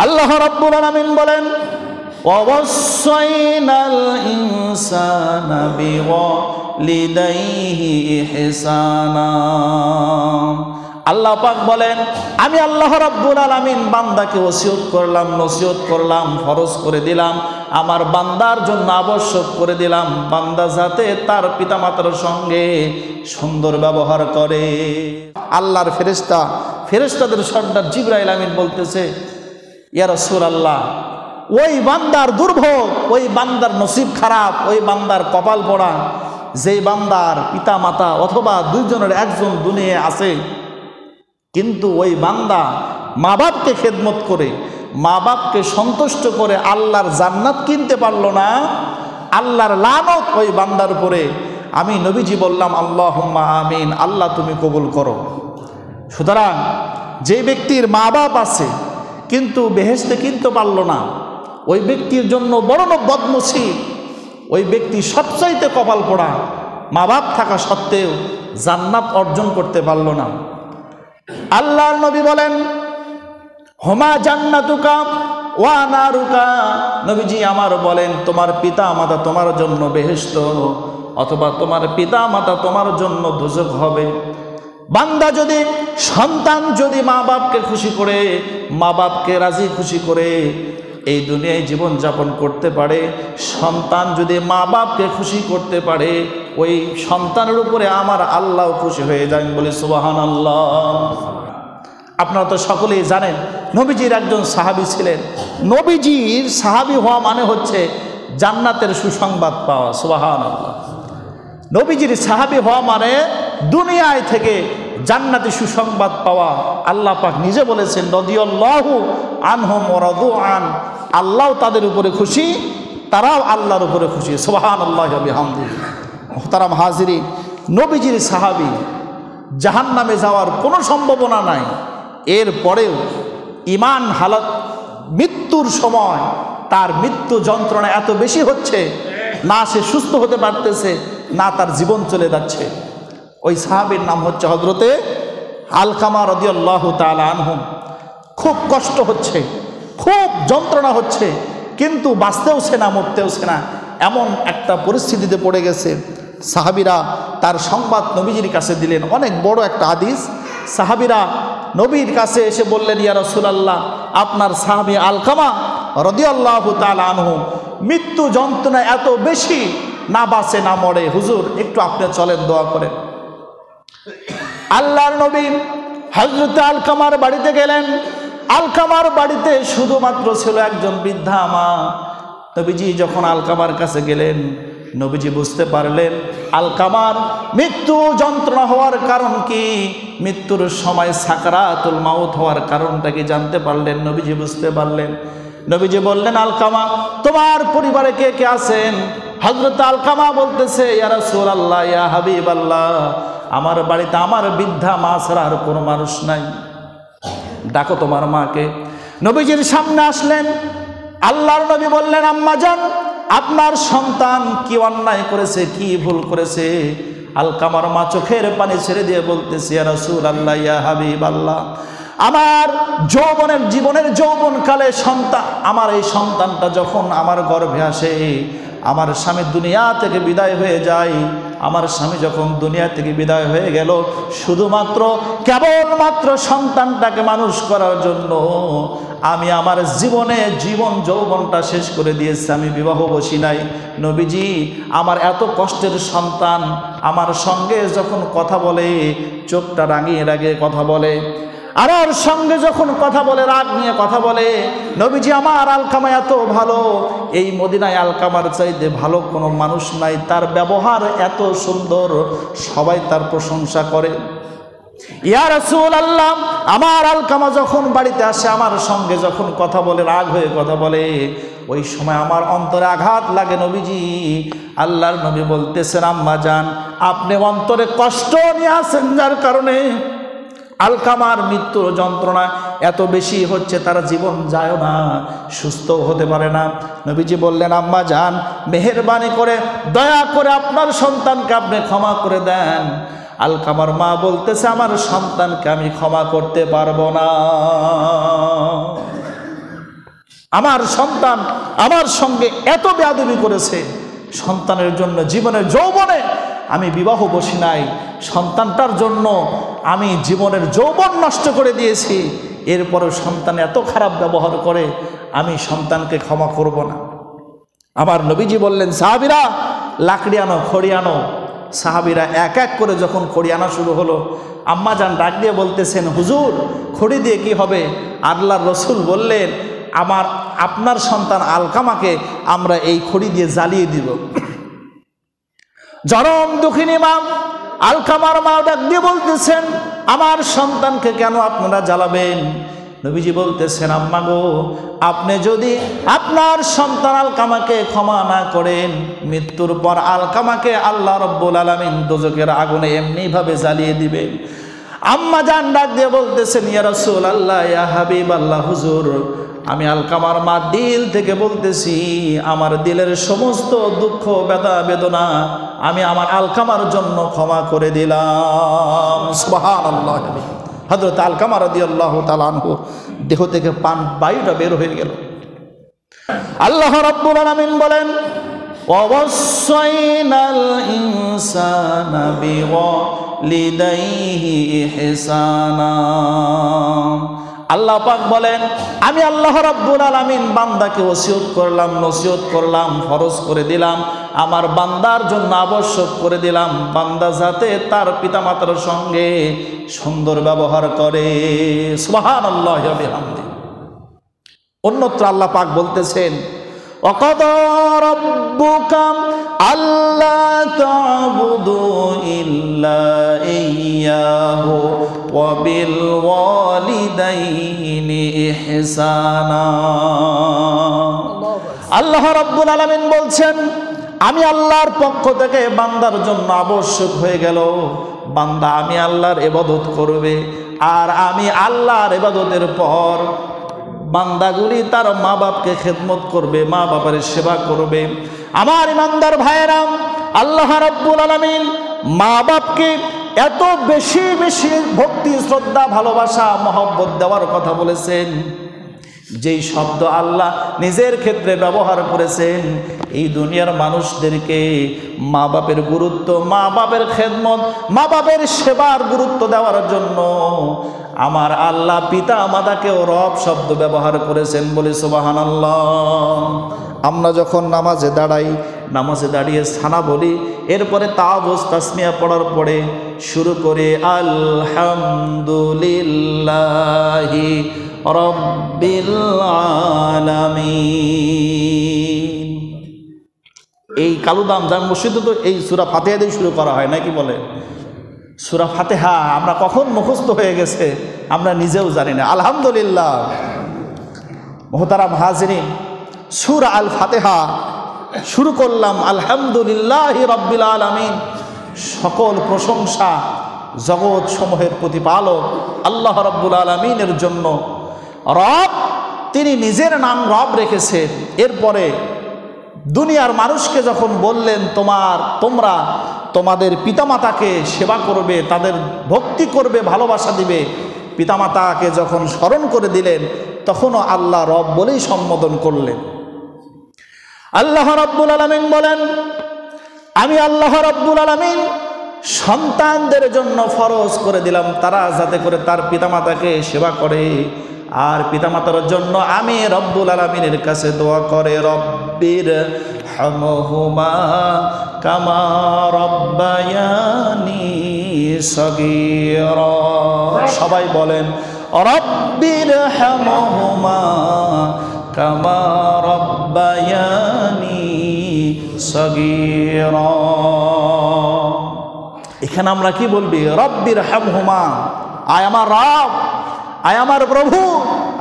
আল্লাহ রাব্বুল আলামিন বলেন, ওয়াসাইনাল ইনসানা বিওয়ালিদাইহি ইহসানা। আল্লাহ পাক বলেন, আমি আল্লাহ রাব্বুল আলামিন বান্দাকে ওসিয়ত করলাম, নসিহত করলাম, ফরজ করে দিলাম, আমার বান্দার জন্য আবশ্যক করে দিলাম, বান্দা যাতে তার পিতামাতার সঙ্গে সুন্দর ব্যবহার করে। আল্লাহর ফেরেশতাদের সর্দার জিবরাইল আমিন বলতেছে, ইয়া রাসূলুল্লাহ, ওই বান্দার দুর্ভোগ, ওই বান্দার নসিব খারাপ, ওই বান্দার কপাল পোড়া, যেই বান্দার পিতা মাতা অথবা দুইজনের একজন দুনিয়ায় আছে, কিন্তু ওই বান্দা মা বাপকে খেদমত করে, মা বাপকে সন্তুষ্ট করে আল্লাহর জান্নাত কিনতে পারলো না, আল্লাহর লানত ওই বান্দার উপরে। আমি নবীজি বললাম, আল্লাহুম্মা আমিন, আল্লাহ তুমি কবুল করো। সুতরাং যে ব্যক্তির মা বাপ আছে কিন্তু বেহেশতে কিনতে পারলো না, ওই ব্যক্তির জন্য বড় বদনসিব, ওই ব্যক্তি সবচাইতে কপাল পোড়া। মা বাপ থাকা সত্ত্বেও জান্নাত অর্জন করতে পারল না। আল্লাহর নবী বলেন, হুমা জান্নাতুকা ওয়া নারুকা। নবীজি আমার বলেন, তোমার পিতা মাতা তোমার জন্য বেহেশত, অথবা তোমার পিতা মাতা তোমার জন্য দোজখ হবে। বান্দা যদি, সন্তান যদি মা বাপকে খুশি করে, মা বাপকে রাজি খুশি করে এই দুনিয়ায় জীবন যাপন করতে পারে, সন্তান যদি মা বাপকে খুশি করতে পারে, ওই সন্তানের উপরে আমার আল্লাহ খুশি হয়ে যান, বলে সুবহানাল্লাহ। আপনারা তো সকলেই জানেন, নবীজির একজন সাহাবী ছিলেন। নবীজির সাহাবী হওয়া মানে হচ্ছে জান্নাতের সুসংবাদ পাওয়া। সুবহানাল্লাহ। নবীজির সাহাবী হওয়া মানে দুনিয়ায় থেকে জান্নাতি সুসংবাদ পাওয়া। আল্লাহ পাক নিজে বলেছেন, রাদিয়াল্লাহু আনহুম ওয়া রাদু আন, আল্লাহ তাদের উপরে খুশি, তারাও আল্লাহর উপরে খুশি। সুবহানাল্লাহি ওয়া বিহামদিহি। মুহতারাম হাজিরিন, নবীজির সাহাবী, জাহান্নামে যাওয়ার কোনো সম্ভাবনা নাই, এরপরেও ঈমান হালত, মৃত্যুর সময় তার মৃত্যু যন্ত্রণা এত বেশি হচ্ছে, না সে সুস্থ হতে পারতেছে, না তার জীবন চলে যাচ্ছে। ওই সাহাবীর নাম হচ্ছে হযরতে আলকামা রাদিয়াল্লাহু তাআলা আনহু। খুব কষ্ট হচ্ছে, খুব যন্ত্রণা হচ্ছে, কিন্তু বাঁচতেওছে না, মরতেওছে না, এমন একটা পরিস্থিতিতে পড়ে গেছে। সাহাবীরা তার সংবাদ নবীজির কাছে দিলেন। অনেক বড় একটা হাদিস। সাহাবীরা নবীর কাছে এসে বললেন, ইয়া রাসূলুল্লাহ, আপনার সাহাবী আলকামা রাদিয়াল্লাহু তাআলা আনহু মৃত্যু যন্ত্রণা এত বেশি, না বাঁচে না মরে, হুজুর একটু আপনি চলেন, দোয়া করেন। আল্লাহর নবী হযরত আলকামার বাড়িতে গেলেন। আলকামার বাড়িতে শুধুমাত্র ছিল একজন বৃদ্ধা মা। নবীজি যখন আলকামার কাছে গেলেন, নবীজি বুঝতে পারলেন আলকামার মৃত্যু যন্ত্রণা হওয়ার কারণ কি, মৃত্যুর সময় সাকরাতুল মাউত হওয়ার কারণটা কি জানতে পারলেন। নবীজি বুঝতে পারলেন। নবীজি বললেন, আলকামা, তোমার পরিবারে কে কে আছেন? হযরত আলকামা বলতেছে, ইয়া রাসূলুল্লাহ, ইয়া হাবিবাল্লাহ, আমার বাড়িতে আমার বৃদ্ধা মা ছাড়া আর কোনো মানুষ নাই, ডাকো তোমার মাকে। নবীজির সামনে আসলেন। আল্লাহর নবী বললেন, আম্মা জান, আপনার সন্তান কি অন্যায় করেছে, কি ভুল করেছে? আলকামার মা চোখের পানি ছেড়ে দিয়ে বলতেছে, ইয়া রাসূলুল্লাহ, ইয়া হাবিবাল্লাহ, আমার জীবনের যৌবনকালে সন্তান, আমার এই সন্তানটা যখন আমার গর্ভে আসে, আমার স্বামী দুনিয়া থেকে বিদায় হয়ে যায়, আমার স্বামী যখন দুনিয়া থেকে বিদায় হয়ে গেল, শুধুমাত্র কেবলমাত্র সন্তানটাকে মানুষ করার জন্য আমি আমার জীবন যৌবনটা শেষ করে দিয়েছি, আমি বিবাহ বসি নাই। নবীজি, আমার এত কষ্টের সন্তান আমার সঙ্গে যখন কথা বলে, চোখটা রাঙিয়ে রাঙিয়ে কথা বলে, আর ওর সঙ্গে যখন কথা বলে, রাগ নিয়ে কথা বলে, নবীজি, আমার আলকামা এত ভালো, এই মদিনায় আলকামার চাইতে ভালো কোনো মানুষ নাই, তার ব্যবহার এত সুন্দর, সবাই তার প্রশংসা করে। ইয়া রাসূলুল্লাহ, আমার আলকামা যখন বাড়িতে আসে, আমার সঙ্গে যখন কথা বলে, রাগ হয়ে কথা বলে, ওই সময় আমার অন্তরে আঘাত লাগে। নবীজি, আল্লাহর নবী বলতেছেন, আম্মা জান, আপনি অন্তরে কষ্ট নিয়ে আসেন, যার কারণে আলকামার মৃত্যুর যন্ত্রণা এত বেশি হচ্ছে, তার জীবন যায় না, সুস্থ হতে পারে না। নবীজি বললেন, আম্মা জান, মেহেরবানি করে, দয়া করে আপনার সন্তানকে আপনি ক্ষমা করে দেন। আলকামার মা বলতেছে, আমার সন্তানকে আমি ক্ষমা করতে পারবো না। আমার সন্তান আমার সঙ্গে এত বেয়াদবি করেছে, সন্তানের জন্য জীবনের যৌবনে আমি বিবাহ বসি নাই, সন্তানটার জন্য আমি জীবনের যৌবন নষ্ট করে দিয়েছি, এরপরেও সন্তান এত খারাপ ব্যবহার করে, আমি সন্তানকে ক্ষমা করব না। আমার নবীজি বললেন, সাহাবীরা লাকড়ি আনো, খড়ি আনো। সাহাবীরা এক এক করে যখন খড়ি আনা শুরু হলো, আম্মা জান ডাক দিয়ে বলতেছেন, হুজুর খড়ি দিয়ে কি হবে? আল্লাহর রসুল বললেন, আপনার সন্তান আলকামাকে আমরা এই খড়ি দিয়ে জ্বালিয়ে দিব। জনম দুঃখিনী মা আলকামার মা ডাক দিয়ে বলতেছেন, আমার সন্তানকে কেন আপনারা জ্বালাবেন? নবীজি বলতেছেন, আম্মা গো, আপনি যদি আপনার সন্তান আলকামাকে ক্ষমা না করেন, মৃত্যুর পর আলকামাকে আল্লাহ রাব্বুল আলামিন দোজখের আগুনে এমনিভাবে জ্বালিয়ে দিবেন। আম্মা জান ডাক দিয়ে বলতেছেন, ইয়া রাসূলুল্লাহ, ইয়া হাবিবাল্লাহ, হুজুর আমি আলকামার মা দিল থেকে বলতেছি, আমার দিলের সমস্ত দুঃখ বেদনা আমি আমার আলকামার জন্য ক্ষমা করে দিলাম। সুবহানাল্লাহ। হযরত আলকামা রাদিয়াল্লাহু তাআলা আনহু দেহ থেকে বায়ুটা বের হয়ে গেল। আল্লাহ রাব্বুল আলামিন বলেন, ওয়াসাইনাল ইনসানা বিওয়ালিদাইহি ইহসানা। আল্লাহ পাক বলেন, আমি আল্লাহ রাব্বুল আলামিন বান্দাকে ওসিয়ত করলাম, নসিহত করলাম, ফরজ করে দিলাম, আমার বান্দার জন্য আবশ্যক করে দিলাম, বান্দা যাতে তার পিতামাতার সঙ্গে সুন্দর ব্যবহার করে। সুবহানাল্লাহি ওয়া বিহামদিহি। অন্যত্র আল্লাহ পাক বলতেছেন, وَقَضَى رَبُّكَ أَلَّا تَعْبُدُوا إِلَّا إِيَّاهُ وَبِالْوَالِدَيْنِ إِحْسَانًا। আল্লাহ রাব্বুল আলামিন বলছেন, আমি আল্লাহর পক্ষ থেকে বান্দার জন্য আবশ্যক হয়ে গেল, বান্দা আমি আল্লাহর ইবাদত করবে, আর আমি আল্লাহর ইবাদতের পর বান্দাগুলি তার মা বাপকে খেদমত করবে, মা বাবার সেবা করবে। আমার ইমানদার ভাইয়েরাম, আল্লাহ রাব্বুল আলামিন মা বাপকে এত বেশি বেশি ভক্তি, শ্রদ্ধা, ভালোবাসা, মহব্বত দেওয়ার কথা বলেছেন, যেই শব্দ আল্লাহ নিজের ক্ষেত্রে ব্যবহার করেছেন, এই দুনিয়ার মানুষদেরকে মা বাপের গুরুত্ব, মা বাপের খেদমত, মা বাপের সেবার গুরুত্ব দেওয়ার জন্য আমার আল্লাহ পিতা মাতাকেও রব শব্দ ব্যবহার করেছেন। বলি সুবহানাল্লাহ। আমরা যখন নামাজে দাঁড়াই, নামাজে দাঁড়িয়ে সানা বলি, এরপরে তাওয়াজ তাসমিয়া পড়ার পরে শুরু করে আলহামদুলিল্লাহি রব্বিল আলামিন। এই কালুদাম জামে মসজিদে তো এই সূরা ফাতিহা দিয়ে শুরু করা হয় নাকি বলে? সূরা ফাতিহা আমরা কখন মুখস্থ হয়ে গেছে আমরা নিজেও জানি না। আলহামদুলিল্লাহ। মুহতারাম হাজিরিন, সূরা আল ফাতিহা শুরু করলাম আলহামদুলিল্লাহি রাব্বিল আলামিন। সকল প্রশংসা জগৎ সমূহের প্রতিপালক আল্লাহ রাব্বুল আলামিনের জন্য। রব, তিনি নিজের নাম রব রেখেছেন। এরপরে দুনিয়ার মানুষকে যখন বললেন, তোমরা তোমাদের পিতামাতাকে সেবা করবে, তাদের ভক্তি করবে, ভালোবাসা দিবে, পিতামাতাকে যখন স্মরণ করে দিলেন, তখনও আল্লাহ রব বলেই সম্বোধন করলেন। আল্লাহ রাব্বুল আলামিন বলেন, আমি আল্লাহ রাব্বুল আলামিন সন্তানদের জন্য ফরজ করে দিলাম, তারা যাতে করে তার পিতামাতাকে সেবা করে, আর পিতামাতার জন্য আমি রব্বুল আলামিনের কাছে দোয়া করে, রব্বির হামহুমা কামা রব্বায়ানি সগীরা। সবাই বলেন, রব্বির হামহুমা কামা রব্বায়ানি সগীরা। এখানে আমরা কি বলবি? রব্বির হামহুমা, আয় আমার রব, আয় আমার প্রভু,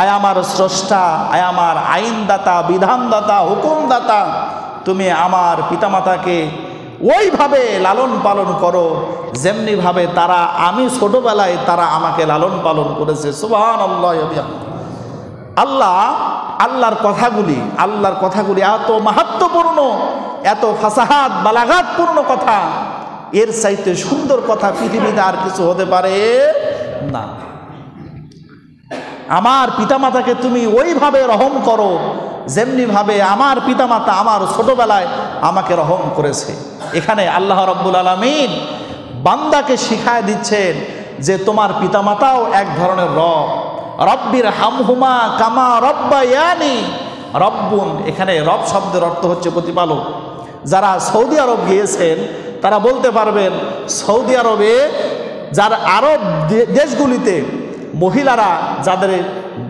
আয় আমার স্রষ্টা, আয় আমার আইনদাতা, বিধানদাতা, হুকুমদাতা, তুমি আমার পিতামাতাকে ওইভাবে লালন পালন করো যেমনিভাবে তারা, আমি ছোটবেলায় তারা আমাকে লালন পালন করেছে। সুবহানাল্লাহ। আল্লাহর কথাগুলি এত মাহাত্ম্যপূর্ণ, এত ফাসাহাত বালাগাতপূর্ণ কথা, এর চাইতে সুন্দর কথা পৃথিবীতে আর কিছু হতে পারে না। আমার পিতামাতাকে তুমি ওইভাবে রহম করো যেমনিভাবে আমার পিতামাতা আমার ছোটবেলায় আমাকে রহম করেছে। এখানে আল্লাহ রাব্বুল আলামিন বান্দাকে শিখায় দিচ্ছেন যে তোমার পিতামাতাও এক ধরনের রব। রব্বির হামহুমা কামা রব্বায়ানি। রব্বুন, এখানে রব শব্দের অর্থ হচ্ছে প্রতিপালক। যারা সৌদি আরব গিয়েছেন তারা বলতে পারবেন, সৌদি আরবে যার আরব দেশগুলিতে মহিলারা যাদের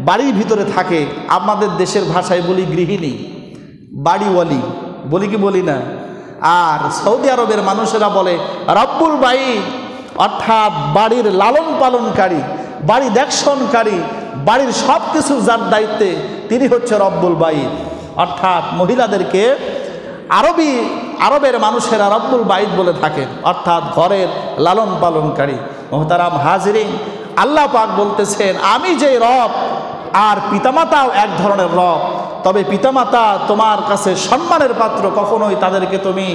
বাড়ির ভিতরে থাকে, আমাদের দেশের ভাষায় বলি গৃহিণী, বাড়িওয়ালি বলি কি বলি না, আর সৌদি আরবের মানুষেরা বলে রব্বুল বাইত, অর্থাৎ বাড়ির লালন পালনকারী, বাড়ি দেখশনকারী, বাড়ির সব কিছু যার দায়িত্বে তিনি হচ্ছে রব্বুল বাইত। অর্থাৎ মহিলাদেরকে আরবের মানুষেরা রব্বুল বাইত বলে থাকেন, অর্থাৎ ঘরের লালন পালনকারী। মোহতারাম হাজিরিন, আল্লাহ পাক বলতেছেন আমি যে রব আর পিতামাতাও এক ধরনের রব, তবে পিতামাতা তোমার কাছে সম্মানের পাত্র, কখনোই তাদেরকে তুমি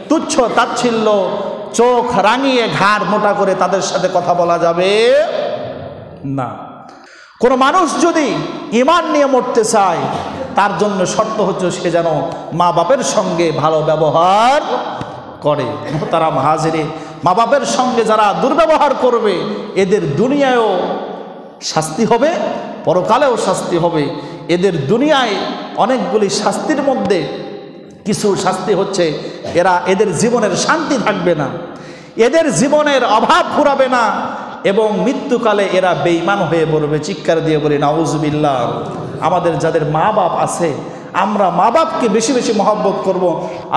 তুচ্ছ তাচ্ছিল্য চোখ রাঙিয়ে ঘাড় মোটা করে তাদের সাথে কথা বলা যাবে না। কোনো মানুষ যদি ঈমান নিয়ে মরতে চায় তার জন্য শর্ত হচ্ছে সে যেন মা বাপের সঙ্গে ভালো ব্যবহার করে। মোহতারাম হাজিরিন, মা বাপের সঙ্গে যারা দুর্ব্যবহার করবে এদের দুনিয়ায়ও শাস্তি হবে, পরকালেও শাস্তি হবে। এদের দুনিয়ায় অনেকগুলি শাস্তির মধ্যে কিছু শাস্তি হচ্ছে এদের জীবনের শান্তি থাকবে না, এদের জীবনের অভাব ফুরাবে না, এবং মৃত্যুকালে এরা বেঈমান হয়ে পড়বে। চিৎকার দিয়ে বলি নাউজুবিল্লাহ। আমাদের যাদের মা বাপ আছে আমরা মা বাপকে বেশি বেশি মহব্বত করব।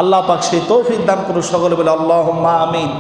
আল্লাহ পাক সেই তৌফিক দান করুন। সকলে বলে আল্লাহুম্মা আমিন।